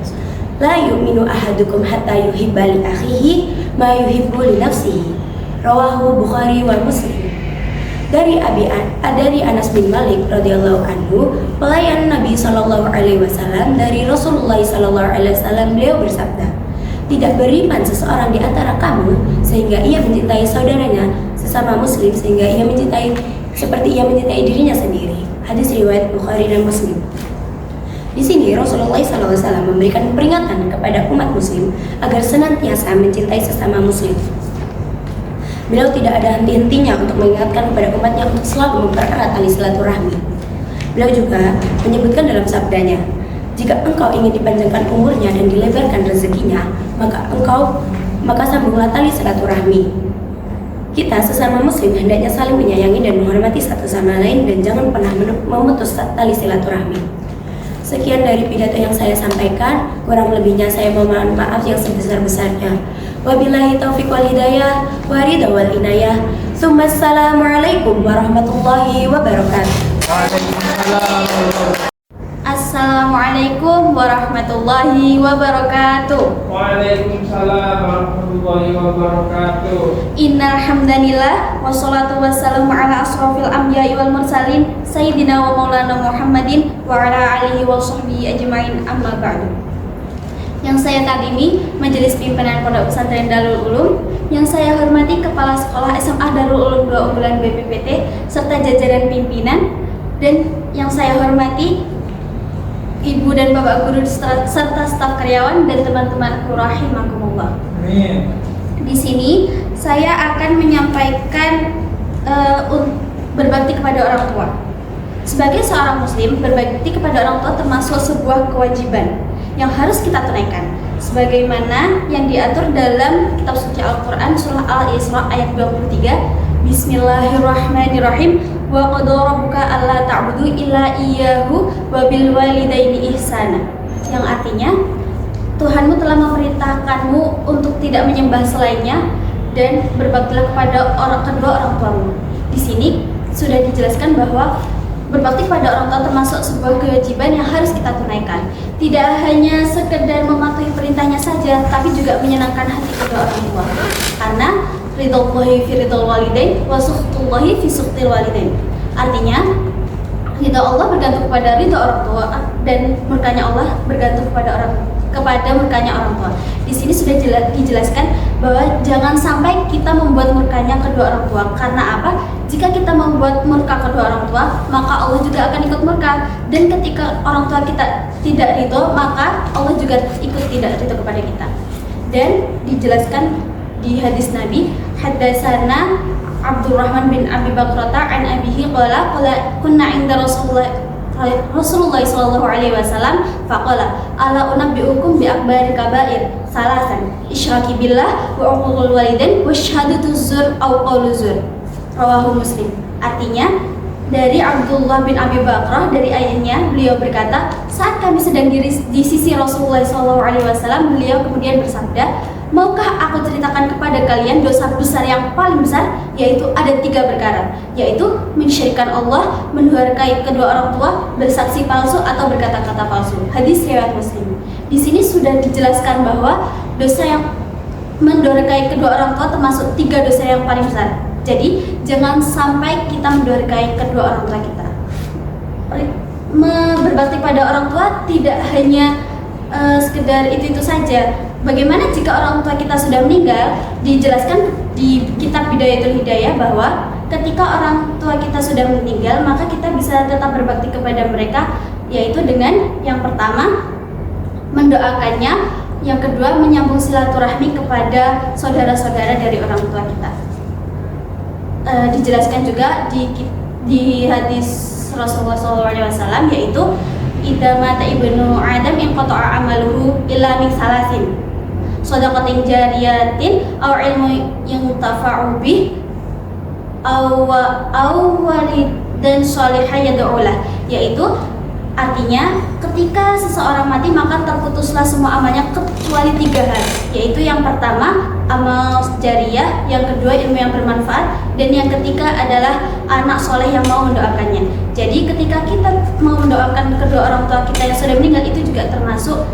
la yu'minu ahadukum hatta yuhibba li akhihi ma yuhibbu li nafsihi, rawahu Bukhari wal Muslim. Dari Anas bin Malik radhiyallahu anhu, pelayan Nabi sallallahu alaihi wasallam dari Rasulullah sallallahu alaihi wasallam, beliau bersabda, tidak beriman seseorang di antara kamu sehingga ia mencintai saudaranya sesama muslim sehingga ia mencintai seperti ia mencintai dirinya sendiri. Hadis riwayat Bukhari dan Muslim. Di sini Rasulullah SAW memberikan peringatan kepada umat muslim agar senantiasa mencintai sesama muslim. Beliau tidak ada henti-hentinya untuk mengingatkan kepada umatnya untuk selalu mempererat tali silaturahmi. Beliau juga menyebutkan dalam sabdanya, jika engkau ingin dipanjangkan umurnya dan dilebarkan rezekinya, maka sambunglah tali silaturahmi. Kita sesama muslim hendaknya saling menyayangi dan menghormati satu sama lain dan jangan pernah memutus tali silaturahmi. Sekian dari pidato yang saya sampaikan, kurang lebihnya saya mohon maaf yang sebesar-besarnya. Wabillahi taufiq wal hidayah wa ridha wal inayah. Assalamualaikum warahmatullahi wabarakatuh. Waalaikumsalam. Assalamualaikum warahmatullahi wabarakatuh. Waalaikumsalam warahmatullahi wabarakatuh. Innal hamdanillah wassalatu wassalamu ala asrofil anbiya'i wal mursalin sayyidina wa maulana Muhammadin wa ala alihi wa sahbihi ajmain, amma ba'du. Yang saya kadimi Majelis Pimpinan Pondok Pesantren Darul Ulum, yang saya hormati Kepala Sekolah SMA Darul Ulum 2 Unggulan BPPT serta jajaran pimpinan, dan yang saya hormati Ibu dan Bapak guru serta staf karyawan dan teman-temanku rahimakumullah. Amin. Di sini saya akan menyampaikan berbakti kepada orang tua. Sebagai seorang muslim, berbakti kepada orang tua termasuk sebuah kewajiban yang harus kita tunaikan, sebagaimana yang diatur dalam kitab suci Al-Quran surah Al-Isra ayat 23. Bismillahirrahmanirrahim. Wa qada rabbuka alla ta'budu illa iyyahu wa bil walidaini ihsana. Yang artinya Tuhanmu telah memerintahkanmu untuk tidak menyembah selainnya dan berbaktilah kepada kedua orang tuamu. Di sini sudah dijelaskan bahwa berbakti kepada orang tua termasuk sebuah kewajiban yang harus kita tunaikan. Tidak hanya sekedar mematuhi perintahnya saja, tapi juga menyenangkan hati kedua orang tua. Karena ridhollahi fi ridhol walidain wa sukhtullahi fi sukhtil walidain. Artinya ridho Allah bergantung kepada ridho orang tua dan murkanya Allah bergantung kepada orang kepada murkanya orang tua. Di sini sudah dijelaskan bahwa jangan sampai kita membuat murkanya kedua orang tua. Karena apa? Jika kita membuat murka kedua orang tua, maka Allah juga akan ikut murka. Dan ketika orang tua kita tidak ridho, maka Allah juga ikut tidak ridho kepada kita. Dan dijelaskan di hadis Nabi, haddatsana Abdurrahman bin Abi Bakrata an abihi qala kunna inda Rasulullah sallallahu alaihi wasallam faqala ala unabbiukum bi akbaril kabair salasan isyraki billah wa uququl walidain wa syahadatu zur au qaulu zur rawahu Muslim. Artinya dari Abdullah bin Abi Bakrah, dari ayahnya, beliau berkata, saat kami sedang di sisi Rasulullah SAW, beliau kemudian bersabda, maukah aku ceritakan kepada kalian dosa besar yang paling besar, yaitu ada 3 perkara, yaitu mensyirikkan Allah, mendurhakai kedua orang tua, bersaksi palsu atau berkata-kata palsu. Hadis riwayat Muslim. Di sini sudah dijelaskan bahwa dosa yang mendurhakai kedua orang tua termasuk 3 dosa yang paling besar. Jadi jangan sampai kita mendurhakai kedua orang tua kita. Berbakti pada orang tua tidak hanya sekedar itu saja. Bagaimana jika orang tua kita sudah meninggal? Dijelaskan di kitab Bidayatul Hidayah bahwa ketika orang tua kita sudah meninggal, maka kita bisa tetap berbakti kepada mereka, yaitu dengan yang pertama mendoakannya, yang kedua menyambung silaturahmi kepada saudara-saudara dari orang tua kita. Dijelaskan juga di hadis Rasulullah SAW, yaitu idza mata ibnu Adam inqata'a amaluhu illa min salasin shadaqatin jariyatin aw ilmu yuntafa'u bih aw walidan shalihan yad'u lah, yaitu artinya ketika seseorang mati maka terputuslah semua amalnya kecuali 3 hal, yaitu yang pertama amal jariyah, yang kedua ilmu yang bermanfaat, dan yang ketiga adalah anak soleh yang mau mendoakannya. Jadi ketika kita mau mendoakan kedua orang tua kita yang sudah meninggal, itu juga termasuk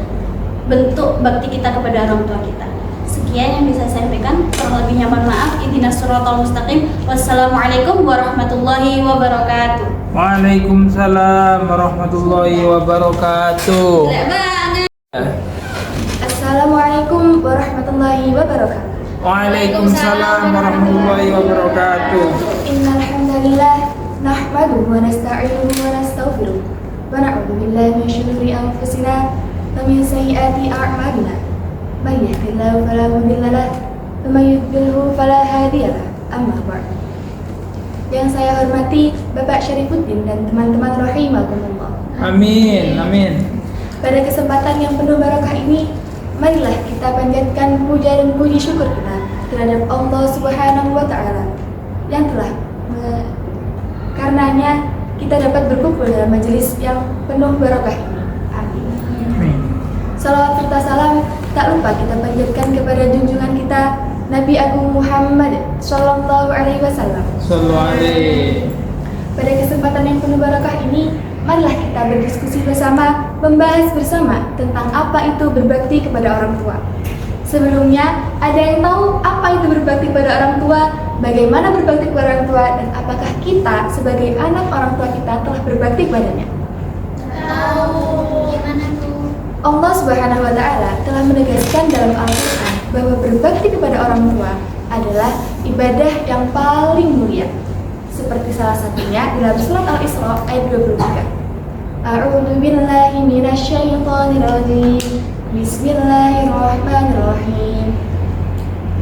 bentuk bakti kita kepada orang tua kita. Sekian yang bisa saya sampaikan, kurang lebihnya mohon maaf. Ihdinas siratal mustaqim. Wassalamualaikum warahmatullahi wabarakatuh. Waalaikumsalam warahmatullahi wabarakatuh. Assalamualaikum warahmatullahi wabarakatuh. Waalaikumsalam warahmatullahi wabarakatuh. Innal hamdalillah nahmaduhu wa nasta'inuhu wa nastaghfiruh wa na'udzu billahi min shururi anfusina wa min sayyiati a'malina. May yahdihillahu fala mudilla lahu wa may yudlilhu fala hadiya lahu. Amma ba'd. Yang saya hormati Bapak Syarifuddin dan teman-teman rahimakumullah. Amin, amin. Pada kesempatan yang penuh barakah ini, marilah kita panjatkan puja dan puji syukur kita terhadap Allah Subhanahu wa Ta'ala yang telah karenanya kita dapat berkumpul dalam majelis yang penuh barakah ini. Amin. Salawat serta salam tak lupa kita panjatkan kepada junjungan kita Nabi Agung Muhammad Sallallahu Alaihi Wasallam. Pada kesempatan yang penuh barakah ini, marilah kita berdiskusi bersama, membahas bersama tentang apa itu berbakti kepada orang tua. Sebelumnya, ada yang tahu apa itu berbakti kepada orang tua, bagaimana berbakti kepada orang tua, dan apakah kita sebagai anak orang tua kita telah berbakti kepadanya? Tahu gimana tuh? Allah Subhanahu wa Ta'ala telah menegaskan dalam Al-Quran bahwa berbakti kepada orang tua adalah ibadah yang paling mulia. Seperti salah satunya dalam surat Al-Isra ayat 23. A'udzu billahi minasyaitonir rajim. Bismillahirrahmanirrahim.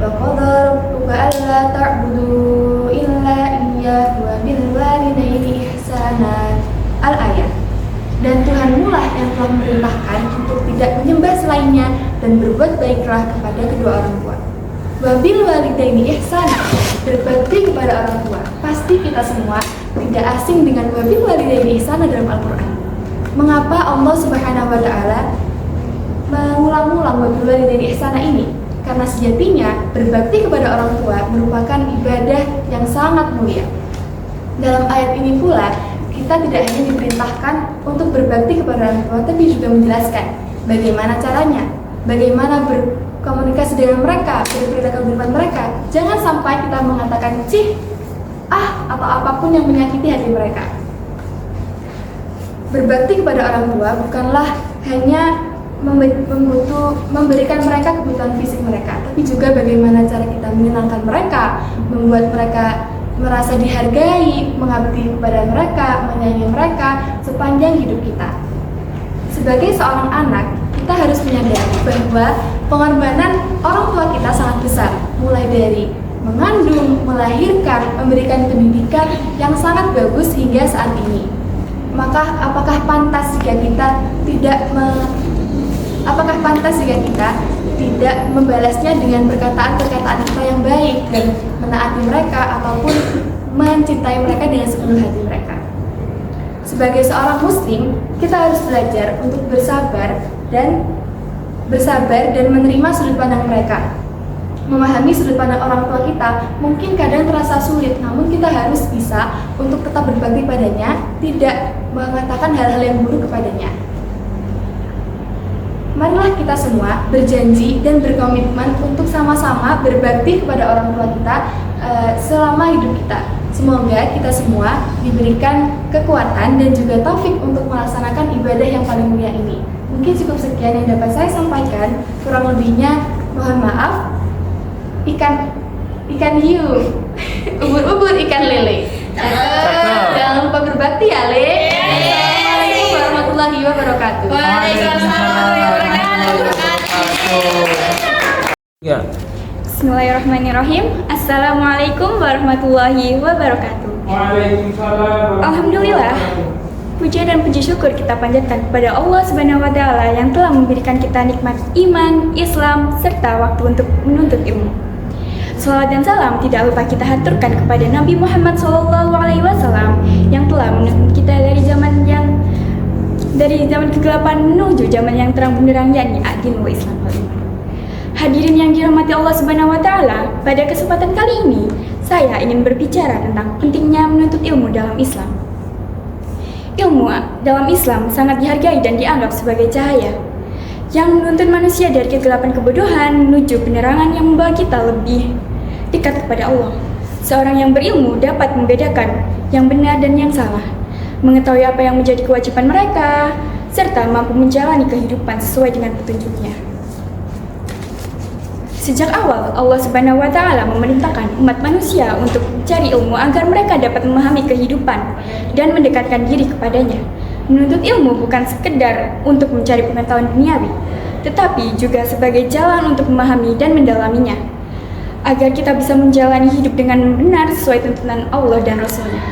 Wa qadara rabbuka alla ta'budu illa iyyahu wa bil walidayni ihsana. Al-ayat. Dan Tuhanmu lah yang telah memerintahkan untuk tidak menyembah selainnya dan berbuat baiklah kepada kedua orang tua. Wabil walidaini ihsana, berbakti kepada orang tua. Pasti kita semua tidak asing dengan wabil walidaini ihsana dalam Al-Quran. Mengapa Allah Subhanahu wa Ta'ala mengulang-ulang wabil walidaini ihsana ini? Karena sejatinya berbakti kepada orang tua merupakan ibadah yang sangat mulia. Dalam ayat ini pula kita tidak hanya diperintahkan untuk berbakti kepada orang tua, tapi juga menjelaskan bagaimana caranya, bagaimana berkomunikasi dengan mereka, berperilaku kehidupan mereka. Jangan sampai kita mengatakan cih, atau apapun yang menyakiti hati mereka. Berbakti kepada orang tua bukanlah hanya memberikan mereka kebutuhan fisik mereka, tapi juga bagaimana cara kita menyenangkan mereka, membuat mereka merasa dihargai, mengabdi kepada mereka, menyayangi mereka sepanjang hidup kita. Sebagai seorang anak, kita harus menyadari bahwa pengorbanan orang tua kita sangat besar, mulai dari mengandung, melahirkan, memberikan pendidikan yang sangat bagus hingga saat ini. Maka apakah pantas jika kita tidak membalasnya dengan perkataan-perkataan kita yang baik dan menaati mereka ataupun mencintai mereka dengan sepenuh hati mereka. Sebagai seorang muslim, kita harus belajar untuk bersabar dan menerima sudut pandang mereka. Memahami sudut pandang orang tua kita mungkin kadang terasa sulit, namun kita harus bisa untuk tetap berbakti padanya, tidak mengatakan hal-hal yang buruk kepadanya. Marilah kita semua berjanji dan berkomitmen untuk sama-sama berbakti kepada orang tua kita selama hidup kita. Semoga kita semua diberikan kekuatan dan juga taufik untuk melaksanakan ibadah yang paling mulia ini. Mungkin cukup sekian yang dapat saya sampaikan. Kurang lebihnya mohon maaf. Ikan hiu, ubur-ubur ikan lele. Jangan lupa berbakti ya, Le. Assalamualaikum warahmatullahi wabarakatuh. Waalaikumsalam warahmatullahi wabarakatuh. Ya. Bismillahirrahmanirrahim. Assalamualaikum warahmatullahi wabarakatuh. Waalaikumsalam. Alhamdulillah. Puja dan puji syukur kita panjatkan kepada Allah Subhanahu wa taala yang telah memberikan kita nikmat iman, Islam, serta waktu untuk menuntut ilmu. Salawat dan salam tidak lupa kita haturkan kepada Nabi Muhammad SAW yang telah menuntun kita dari zaman kegelapan menuju zaman yang terang benderang, yakni ad-din wa Islam. Hadirin yang dirahmati Allah Subhanahu wa taala, pada kesempatan kali ini saya ingin berbicara tentang pentingnya menuntut ilmu dalam Islam. Ilmu dalam Islam sangat dihargai dan dianggap sebagai cahaya yang menuntun manusia dari kegelapan kebodohan menuju penerangan yang membawa kita lebih dekat kepada Allah. Seorang yang berilmu dapat membedakan yang benar dan yang salah, mengetahui apa yang menjadi kewajiban mereka, serta mampu menjalani kehidupan sesuai dengan petunjuknya. Sejak awal, Allah Subhanahu wa taala memerintahkan umat manusia untuk mencari ilmu agar mereka dapat memahami kehidupan dan mendekatkan diri kepadanya. Menuntut ilmu bukan sekedar untuk mencari pengetahuan duniawi, tetapi juga sebagai jalan untuk memahami dan mendalaminya, agar kita bisa menjalani hidup dengan benar sesuai tuntunan Allah dan Rasul-Nya.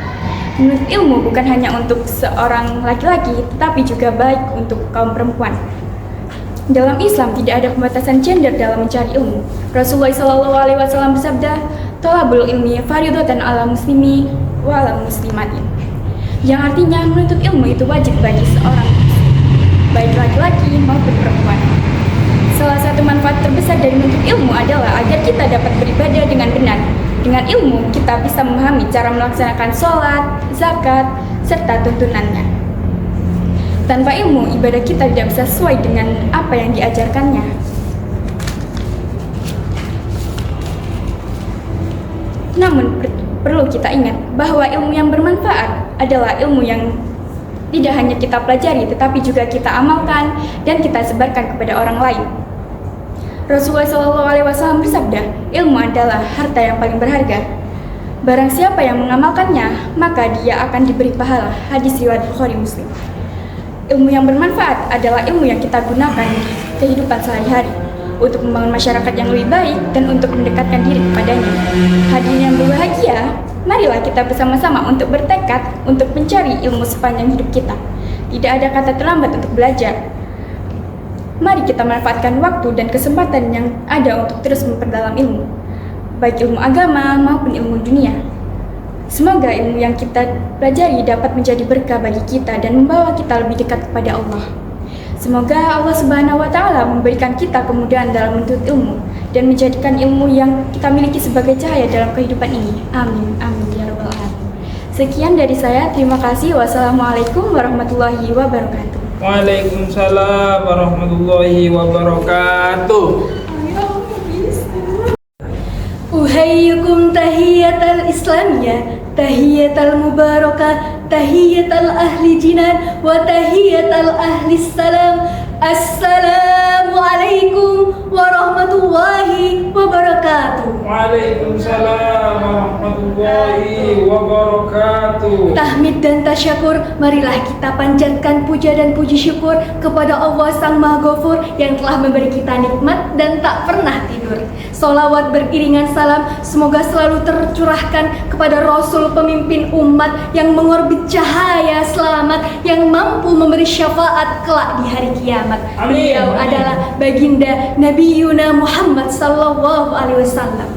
Menuntut ilmu bukan hanya untuk seorang laki-laki, tetapi juga baik untuk kaum perempuan. Dalam Islam tidak ada pembatasan gender dalam mencari ilmu. Rasulullah SAW bersabda, "Thalabul ilmi fardhatun 'ala muslimi wa 'ala muslimatin." Yang artinya menuntut ilmu itu wajib bagi seorang, baik laki-laki maupun perempuan. Salah satu manfaat terbesar dari menuntut ilmu adalah agar kita dapat beribadah dengan benar. Dengan ilmu, kita bisa memahami cara melaksanakan sholat, zakat, serta tuntunannya. Tanpa ilmu, ibadah kita tidak bisa sesuai dengan apa yang diajarkannya. Namun, perlu kita ingat bahwa ilmu yang bermanfaat adalah ilmu yang tidak hanya kita pelajari, tetapi juga kita amalkan dan kita sebarkan kepada orang lain. Rasulullah SAW bersabda, ilmu adalah harta yang paling berharga. Barang siapa yang mengamalkannya, maka dia akan diberi pahala. Hadis riwayat Bukhari Muslim. Ilmu yang bermanfaat adalah ilmu yang kita gunakan di kehidupan sehari-hari untuk membangun masyarakat yang lebih baik dan untuk mendekatkan diri kepadanya. Hadirin yang berbahagia, marilah kita bersama-sama untuk bertekad untuk mencari ilmu sepanjang hidup kita. Tidak ada kata terlambat untuk belajar. Mari kita manfaatkan waktu dan kesempatan yang ada untuk terus memperdalam ilmu, baik ilmu agama maupun ilmu dunia. Semoga ilmu yang kita pelajari dapat menjadi berkah bagi kita dan membawa kita lebih dekat kepada Allah. Semoga Allah Subhanahu wa taala memberikan kita kemudahan dalam menuntut ilmu dan menjadikan ilmu yang kita miliki sebagai cahaya dalam kehidupan ini. Amin. Amin ya rabbal alamin. Sekian dari saya. Terima kasih. Wassalamualaikum warahmatullahi wabarakatuh. Waalaikumsalam warahmatullahi wabarakatuh. Uhayyikum tahiyatal islamiyah, tahiyatal mubarakah, tahiyatal ahli jinan, wa tahiyatal ahli salam. Assalamualaikum warahmatullahi wabarakatuh. Waalaikumsalam warahmatullahi wabarakatuh. Tahmid dan tasyakur, marilah kita panjatkan puja dan puji syukur kepada Allah Sang Maha Ghafur yang telah memberi kita nikmat dan tak pernah tidur. Sholawat beriringan salam semoga selalu tercurahkan kepada Rasul pemimpin umat yang mengorbit cahaya selamat, yang mampu memberi syafaat kelak di hari kiamat. Amin. Beliau adalah baginda Nabi Yuna Muhammad sallallahu alaihi wasallam.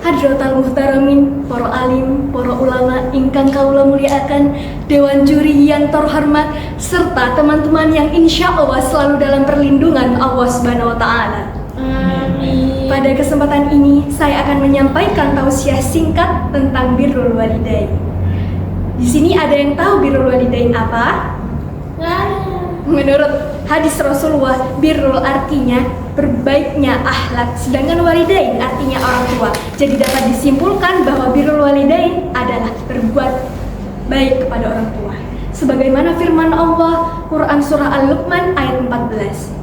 Hadratal muhtaramin, para alim, para ulama ingkang kaula muliakan, dewan juri yang terhormat, serta teman-teman yang insya Allah selalu dalam perlindungan Allah Subhanahu wa taala. Amin. Pada kesempatan ini saya akan menyampaikan tausiah singkat tentang birrul walidain. Di sini ada yang tahu birrul walidain apa? Menurut hadis Rasulullah, birrul artinya berbaiknya akhlak, sedangkan walidain artinya orang tua. Jadi dapat disimpulkan bahwa birrul walidain adalah berbuat baik kepada orang tua. Sebagaimana firman Allah, Quran surah Al-Luqman ayat 14.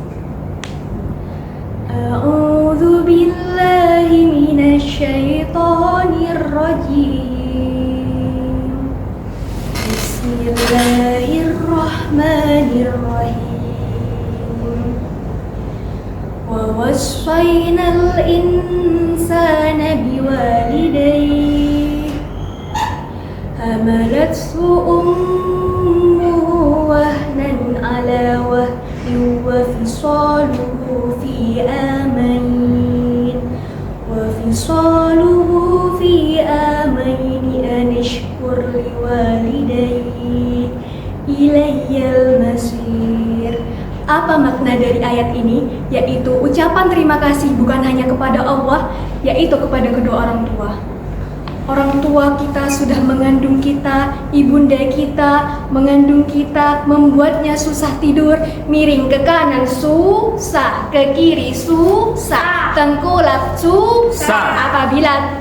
A'udzu billahi minasyaitonir rajim. Bismillahirrahmanirrahim. Wa wassayna al-insana biwalidayhi hamalathu ummuhu wahnan ala wahnin wa fisaluhu fi amain an ishkur liwalidayhi ilayyal masir. Apa makna dari ayat ini? Yaitu ucapan terima kasih bukan hanya kepada Allah, yaitu kepada kedua orang tua. Orang tua kita sudah mengandung kita, ibunda kita mengandung kita, membuatnya susah tidur, miring ke kanan susah, ke kiri susah, tengkulap susah,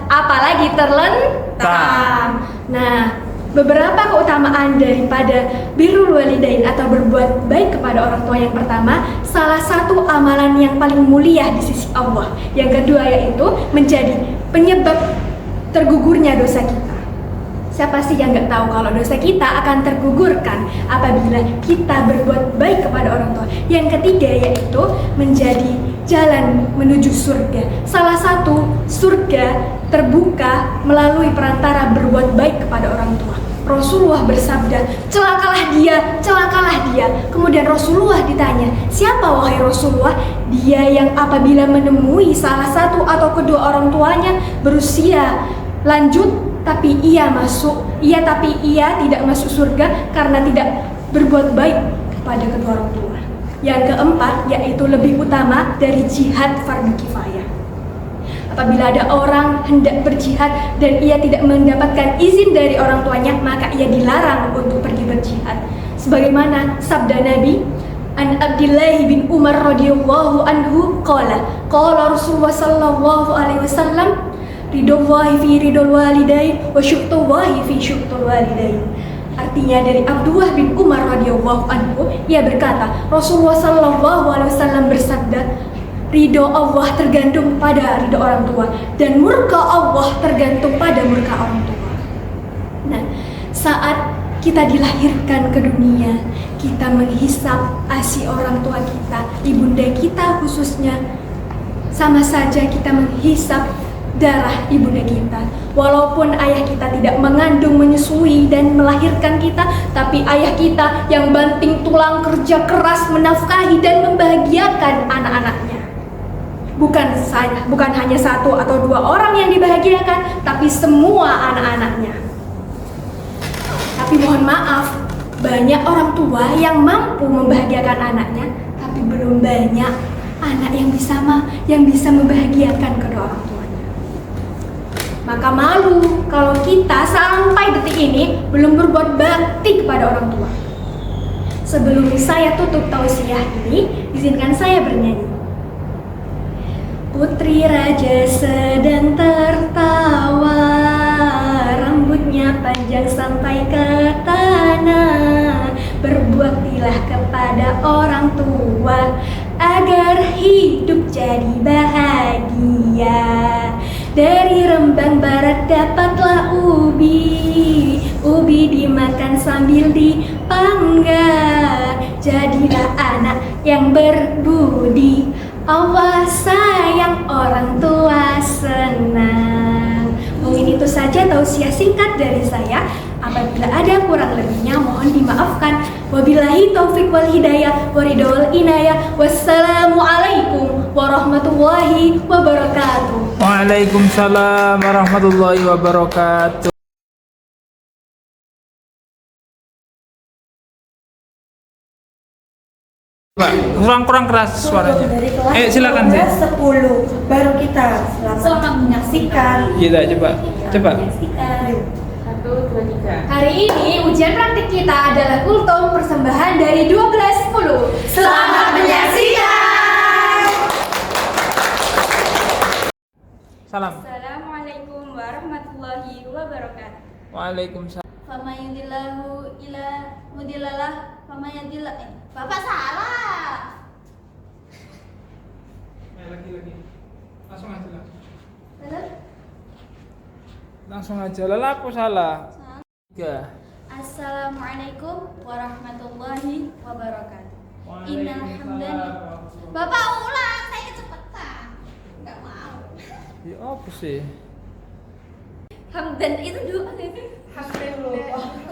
apalagi terlentang. Nah, beberapa keutamaan daripada birrul walidain atau berbuat baik kepada orang tua. Yang pertama, salah satu amalan yang paling mulia di sisi Allah. Yang kedua yaitu menjadi penyebab tergugurnya dosa kita. Siapa sih yang nggak tahu kalau dosa kita akan tergugurkan apabila kita berbuat baik kepada orang tua. Yang ketiga yaitu menjadi jalan menuju surga. Salah satu surga terbuka melalui perantara berbuat baik kepada orang tua. Rasulullah bersabda, celakalah dia, celakalah dia. Kemudian Rasulullah ditanya, siapa wahai Rasulullah? Dia yang apabila menemui salah satu atau kedua orang tuanya berusia lanjut, tapi ia tidak masuk surga karena tidak berbuat baik kepada kedua orang tua. Yang keempat yaitu lebih utama dari jihad fardu kifayah. Apabila ada orang hendak berjihad dan ia tidak mendapatkan izin dari orang tuanya, maka ia dilarang untuk pergi berjihad. Sebagaimana sabda Nabi, An Abdullah bin Umar radhiyallahu anhu qala Rasulullah sallallahu alaihi wasallam, ridwallahi fi ridwal walidain wa syuqtullahi fi syuqtul walidain. Artinya dari Abdullah bin Umar radhiyallahu anhu, ia berkata, Rasulullah sallallahu alaihi wasallam bersabda, ridho Allah tergantung pada ridho orang tua dan murka Allah tergantung pada murka orang tua. Nah, saat kita dilahirkan ke dunia, kita menghisap ASI orang tua kita, ibunda kita khususnya, sama saja kita menghisap darah ibunda kita. Walaupun ayah kita tidak mengandung, menyusui dan melahirkan kita, tapi ayah kita yang banting tulang, kerja keras, menafkahi dan membahagiakan anak-anaknya. Bukan hanya satu atau dua orang yang dibahagiakan, tapi semua anak-anaknya. Tapi mohon maaf, banyak orang tua yang mampu membahagiakan anaknya, tapi belum banyak anak yang bisa membahagiakan kedua orang tuanya. Maka malu kalau kita sampai detik ini belum berbuat bakti kepada orang tua. Sebelum saya tutup tausiah ini, izinkan saya bernyanyi. Putri raja sedang tertawa, rambutnya panjang sampai ke tanah. Berbaktilah kepada orang tua agar hidup jadi bahagia. Dari Rembang Barat dapatlah ubi, ubi dimakan sambil dipanggang. Jadilah anak yang berbudi, Allah sayang, orang tua senang. Mungkin itu saja tausiah singkat dari saya. Apabila ada kurang lebihnya mohon dimaafkan. Wabillahi taufik wal hidayah waridul inayah. Wassalamualaikum warahmatullahi wabarakatuh. Waalaikumsalam warahmatullahi wabarakatuh. Pak, kurang keras suaranya. Ayo silakan sih. 10 baru kita Selamat menyaksikan. Kita coba. Hari ini ujian praktik kita adalah kultum persembahan dari 1210. Selamat menyaksikan. Salam. Assalamualaikum warahmatullahi wabarakatuh. Waalaikumsalam. Famayudillahu ila mudillalah famayadillah. Bapak salah. Lagi. Langsung aja lah. Betul? Langsung aja lah, aku salah. 3. Assalamualaikum warahmatullahi wabarakatuh. Innal hamdan. Waalaikumsalam. Bapak ulang, saya kecepatan. Enggak mau. Ya apa sih? Hamdan itu dulu kan itu.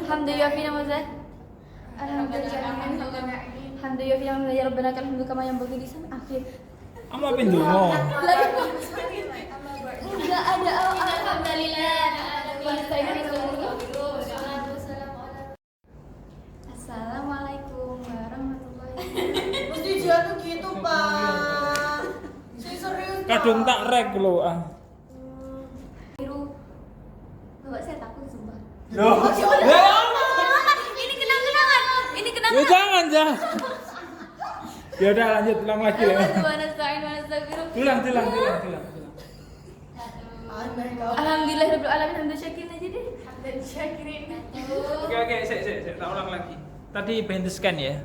Alhamdulillah fina mazah. Alhamdulillah fina ya rabbana kal hamdu kama yang bagi di sana akhir. Ama pindomo. Enggak ada alhamdulillah. Assalamualaikum warahmatullahi wabarakatuh. mesti jatuh gitu Pak. Serius Kadung tak rek lho ah. Biru. Bapak saya takut sumpah. Loh. Ini kenang-kenangan. Ini Ya kenangan. jangan. Ya udah lanjut ulang lagi lah. Ulang. Alhamdulillah rabbil alamin hamdan syakirin aja deh. Oke, sik, tak ulang lagi. Tadi bantu scan ya.